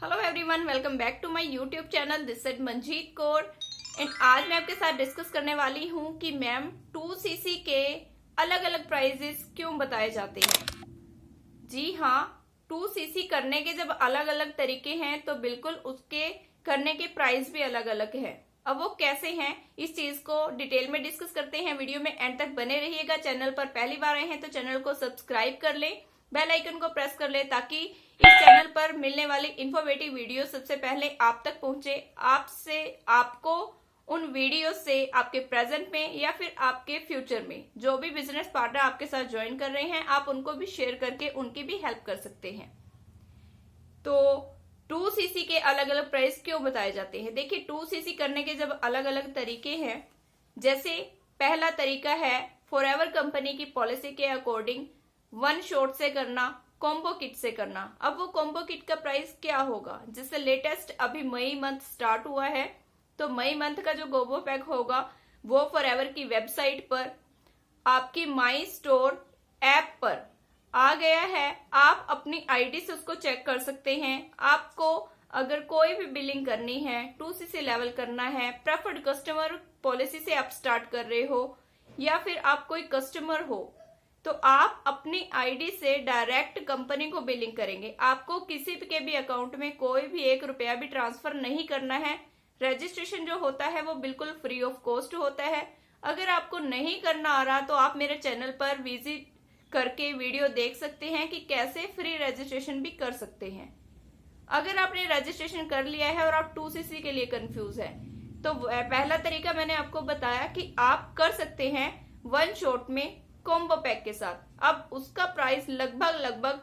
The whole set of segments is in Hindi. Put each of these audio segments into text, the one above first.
Hello everyone, welcome back to my YouTube channel. This is Manjeet Kaur and आज मैं आपके साथ डिस्कस करने वाली हूं कि मैम 2cc के अलग अलग प्राइजेस क्यों बताए जाते हैं। जी हाँ, 2cc करने के जब अलग अलग तरीके हैं तो बिल्कुल उसके करने के प्राइस भी अलग अलग है। अब वो कैसे हैं, इस चीज को डिटेल में डिस्कस करते हैं। वीडियो में एंड तक बने रहिएगा। चैनल पर पहली बार आए हैं तो चैनल को सब्सक्राइब कर लें, बेल आइकन को प्रेस कर ले ताकि इस चैनल पर मिलने वाली इंफॉर्मेटिव वीडियो सबसे पहले आप तक पहुंचे। आपको उन वीडियो से आपके प्रेजेंट में या फिर आपके फ्यूचर में जो भी बिजनेस पार्टनर आपके साथ ज्वाइन कर रहे हैं, आप उनको भी शेयर करके उनकी भी हेल्प कर सकते हैं। तो 2cc के अलग अलग प्राइस क्यों बताए जाते हैं। देखिए, 2cc करने के जब अलग अलग तरीके हैं, जैसे पहला तरीका है फॉरएवर कंपनी की पॉलिसी के अकॉर्डिंग वन शॉट से करना, कॉम्बो किट से करना। अब वो कॉम्बो किट का प्राइस क्या होगा, जिससे लेटेस्ट अभी मई मंथ स्टार्ट हुआ है, तो मई मंथ का जो कॉम्बो पैक होगा वो फॉरएवर की वेबसाइट पर आपकी माई स्टोर ऐप पर आ गया है। आप अपनी आईडी से उसको चेक कर सकते हैं। आपको अगर कोई भी बिलिंग करनी है, 2cc लेवल करना है, प्रेफर्ड कस्टमर पॉलिसी से आप स्टार्ट कर रहे हो या फिर आप कोई कस्टमर हो, तो आप अपनी आईडी से डायरेक्ट कंपनी को बिलिंग करेंगे। आपको किसी के भी अकाउंट में कोई भी 1 रुपया भी ट्रांसफर नहीं करना है। रजिस्ट्रेशन जो होता है वो बिल्कुल फ्री ऑफ कॉस्ट होता है। अगर आपको नहीं करना आ रहा तो आप मेरे चैनल पर विजिट करके वीडियो देख सकते हैं कि कैसे फ्री रजिस्ट्रेशन भी कर सकते हैं। अगर आपने रजिस्ट्रेशन कर लिया है और आप 2cc के लिए कंफ्यूज है, तो पहला तरीका मैंने आपको बताया कि आप कर सकते हैं वन शॉट में कॉम्बो पैक के साथ। अब उसका प्राइस लगभग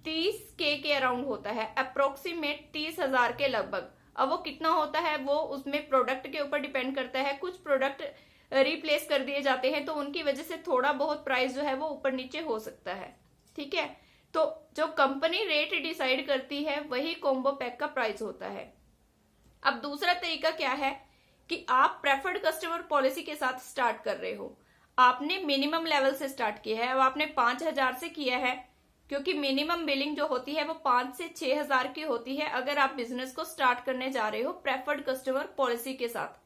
30K के अराउंड होता है, अप्रोक्सीमेट 30,000 के लगभग। अब वो कितना होता है वो उसमें प्रोडक्ट के ऊपर डिपेंड करता है। कुछ प्रोडक्ट रिप्लेस कर दिए जाते हैं तो उनकी वजह से थोड़ा बहुत प्राइस जो है वो ऊपर नीचे हो सकता है। ठीक है, तो जो कंपनी रेट डिसाइड करती है वही कॉम्बो पैक का प्राइस होता है। अब दूसरा तरीका क्या है कि आप प्रेफर्ड कस्टमर पॉलिसी के साथ स्टार्ट कर रहे हो। आपने मिनिमम लेवल से स्टार्ट किया है। अब आपने 5,000 से किया है, क्योंकि मिनिमम बिलिंग जो होती है वो 5 से 6,000 की होती है अगर आप बिजनेस को स्टार्ट करने जा रहे हो प्रेफर्ड कस्टमर पॉलिसी के साथ।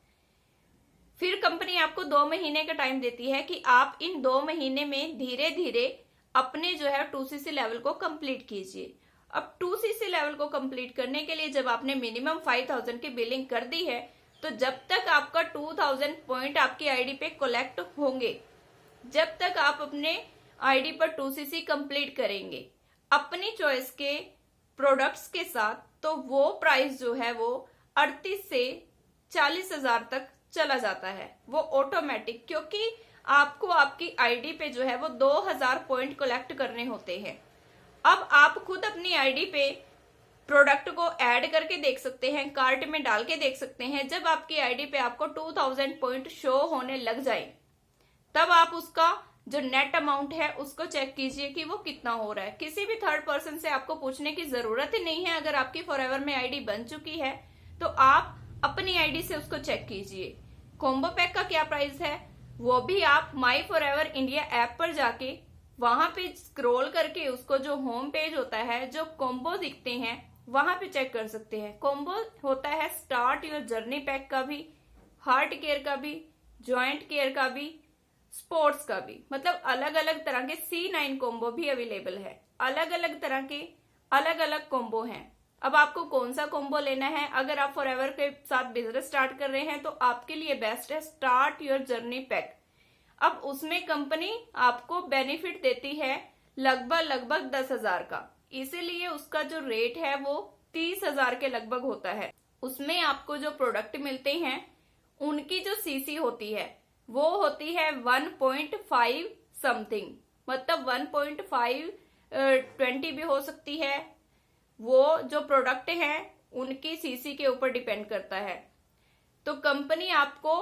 फिर कंपनी आपको 2 महीने का टाइम देती है कि आप इन 2 महीने में धीरे धीरे अपने जो है 2cc लेवल को कंप्लीट कीजिए। अब 2cc लेवल को कंप्लीट करने के लिए जब आपने मिनिमम 5,000 की बिलिंग कर दी है, तो जब तक आपका 2,000 पॉइंट आपकी आईडी पे कलेक्ट होंगे, जब तक आप अपने आईडी पर 2cc कंप्लीट करेंगे अपनी चॉइस के प्रोडक्ट्स के साथ, तो वो प्राइस जो है वो 38 से 40,000 तक चला जाता है। वो ऑटोमेटिक, क्योंकि आपको आपकी आईडी पे जो है वो 2,000 पॉइंट कलेक्ट करने होते हैं। अब आप खुद अपनी आईडी पे प्रोडक्ट को ऐड करके देख सकते हैं, कार्ट में डाल के देख सकते हैं। जब आपकी आईडी पे आपको 2,000 पॉइंट शो होने लग जाए, तब आप उसका जो नेट अमाउंट है उसको चेक कीजिए कि वो कितना हो रहा है। किसी भी थर्ड पर्सन से आपको पूछने की जरूरत ही नहीं है। अगर आपकी फॉरएवर में आईडी बन चुकी है तो आप अपनी आईडी से उसको चेक कीजिए। कॉम्बो पैक का क्या प्राइस है वो भी आप माई फॉरएवर इंडिया ऐप पर जाके वहां पे स्क्रॉल करके उसको जो होम पेज होता है, जो कॉम्बो दिखते हैं, वहां पे चेक कर सकते हैं। कॉम्बो होता है स्टार्ट योर जर्नी पैक का भी, हार्ट केयर का भी, जॉइंट केयर का भी, स्पोर्ट्स का भी। मतलब अलग अलग तरह के C9 कॉम्बो भी अवेलेबल है। अलग अलग तरह के अलग अलग कॉम्बो हैं। अब आपको कौन सा कॉम्बो लेना है, अगर आप फॉरएवर के साथ बिजनेस स्टार्ट कर रहे हैं तो आपके लिए बेस्ट है स्टार्ट योर जर्नी पैक। अब उसमें कंपनी आपको बेनिफिट देती है लगभग 10,000 का, इसीलिए उसका जो रेट है वो 30,000 के लगभग होता है। उसमें आपको जो प्रोडक्ट मिलते हैं उनकी जो सीसी होती है वो होती है 1.5 समथिंग, मतलब 1.5 20 भी हो सकती है। वो जो प्रोडक्ट हैं उनकी सीसी के ऊपर डिपेंड करता है। तो कंपनी आपको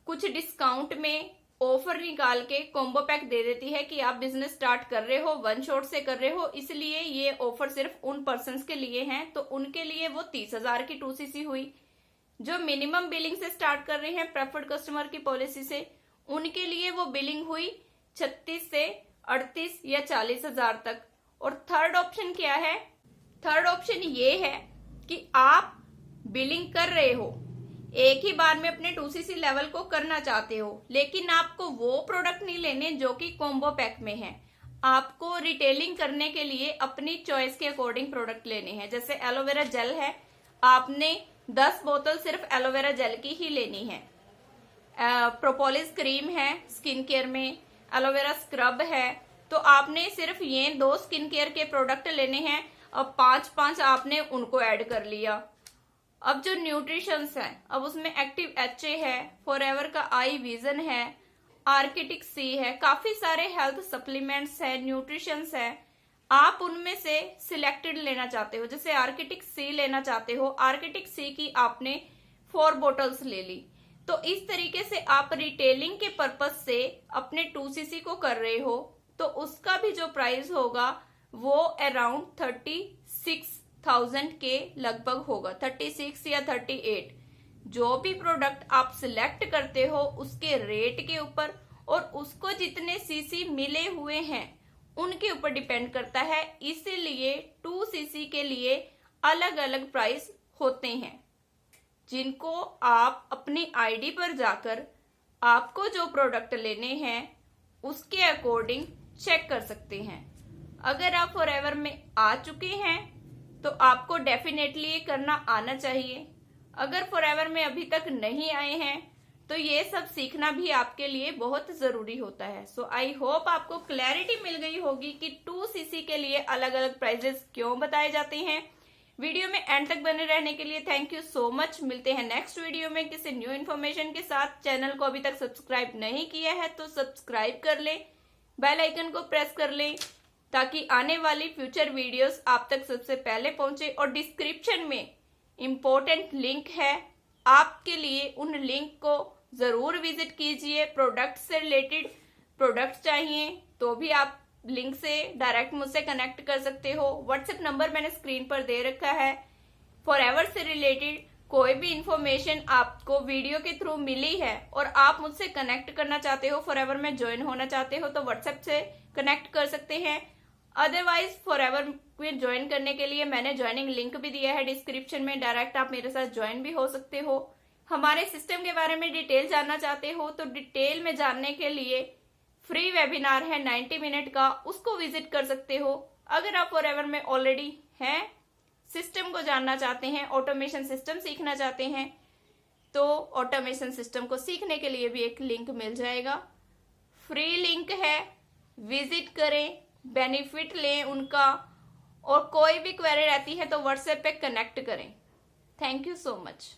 कुछ डिस्काउंट में ऑफर निकाल के कॉम्बो पैक दे देती है कि आप बिजनेस स्टार्ट कर रहे हो, वन शॉट से कर रहे हो, इसलिए ये ऑफर सिर्फ उन पर्सन्स के लिए हैं। तो उनके लिए वो 30,000 की 2cc हुई। जो मिनिमम बिलिंग से स्टार्ट कर रहे हैं प्रेफर्ड कस्टमर की पॉलिसी से, उनके लिए वो बिलिंग हुई 36 से 38 या 40,000 तक। और थर्ड ऑप्शन क्या है, थर्ड ऑप्शन ये है कि आप बिलिंग कर रहे हो, एक ही बार में अपने 2cc लेवल को करना चाहते हो, लेकिन आपको वो प्रोडक्ट नहीं लेने जो कि कॉम्बो पैक में है। आपको रिटेलिंग करने के लिए अपनी चॉइस के अकॉर्डिंग प्रोडक्ट लेने हैं। जैसे एलोवेरा जेल है, आपने 10 बोतल सिर्फ एलोवेरा जेल की ही लेनी है। प्रोपोलिस क्रीम है स्किन केयर में, एलोवेरा स्क्रब है, तो आपने सिर्फ ये 2 स्किन केयर के प्रोडक्ट लेने हैं। अब 5-5 आपने उनको ऐड कर लिया। अब जो न्यूट्रिशंस है, अब उसमें एक्टिव HA है, फॉरएवर का आई विजन है, आर्किटिक सी है, काफी सारे हेल्थ सप्लीमेंट्स है, न्यूट्रिशंस है। आप उनमें से सिलेक्टेड लेना चाहते हो, जैसे आर्किटिक सी लेना चाहते हो, आर्किटिक सी की आपने 4 बोटल्स ले ली। तो इस तरीके से आप रिटेलिंग के पर्पज से अपने 2cc को कर रहे हो, तो उसका भी जो प्राइस होगा वो अराउंड 36,000 के लगभग होगा, 36 या 38। जो भी प्रोडक्ट आप सिलेक्ट करते हो उसके रेट के ऊपर और उसको जितने सीसी मिले हुए हैं उनके ऊपर डिपेंड करता है। इसीलिए 2cc के लिए अलग अलग प्राइस होते हैं, जिनको आप अपनी आईडी पर जाकर आपको जो प्रोडक्ट लेने हैं उसके अकॉर्डिंग चेक कर सकते हैं। अगर आप फॉरएवर में आ चुके हैं तो आपको डेफिनेटली ये करना आना चाहिए। अगर फॉरएवर में अभी तक नहीं आए हैं तो ये सब सीखना भी आपके लिए बहुत जरूरी होता है। सो आई होप आपको क्लैरिटी मिल गई होगी कि 2cc के लिए अलग अलग प्राइजेस क्यों बताए जाते हैं। वीडियो में एंड तक बने रहने के लिए थैंक यू सो मच। मिलते हैं नेक्स्ट वीडियो में किसी न्यू इन्फॉर्मेशन के साथ। चैनल को अभी तक सब्सक्राइब नहीं किया है तो सब्सक्राइब कर ले, बेल आइकन को प्रेस कर ले ताकि आने वाली फ्यूचर वीडियोस आप तक सबसे पहले पहुंचे। और डिस्क्रिप्शन में इम्पोर्टेंट लिंक है आपके लिए, उन लिंक को जरूर विजिट कीजिए। प्रोडक्ट से रिलेटेड प्रोडक्ट चाहिए तो भी आप लिंक से डायरेक्ट मुझसे कनेक्ट कर सकते हो। व्हाट्सएप नंबर मैंने स्क्रीन पर दे रखा है। फॉरएवर से रिलेटेड कोई भी इंफॉर्मेशन आपको वीडियो के थ्रू मिली है और आप मुझसे कनेक्ट करना चाहते हो, फॉरएवर में ज्वाइन होना चाहते हो, तो व्हाट्सएप से कनेक्ट कर सकते हैं। अदरवाइज फॉरएवर में ज्वाइन करने के लिए मैंने ज्वाइनिंग लिंक भी दिया है डिस्क्रिप्शन में, डायरेक्ट आप मेरे साथ ज्वाइन भी हो सकते हो। हमारे सिस्टम के बारे में डिटेल जानना चाहते हो तो डिटेल में जानने के लिए फ्री वेबिनार है 90 मिनट का, उसको विजिट कर सकते हो। अगर आप फॉरएवर में ऑलरेडी हैं, सिस्टम को जानना चाहते हैं, ऑटोमेशन सिस्टम सीखना चाहते हैं, तो ऑटोमेशन सिस्टम को सीखने के लिए भी एक लिंक मिल जाएगा। फ्री लिंक है, विजिट करें, बेनिफिट लें उनका। और कोई भी क्वेरी रहती है तो व्हाट्सएप पे कनेक्ट करें। Thank you so much.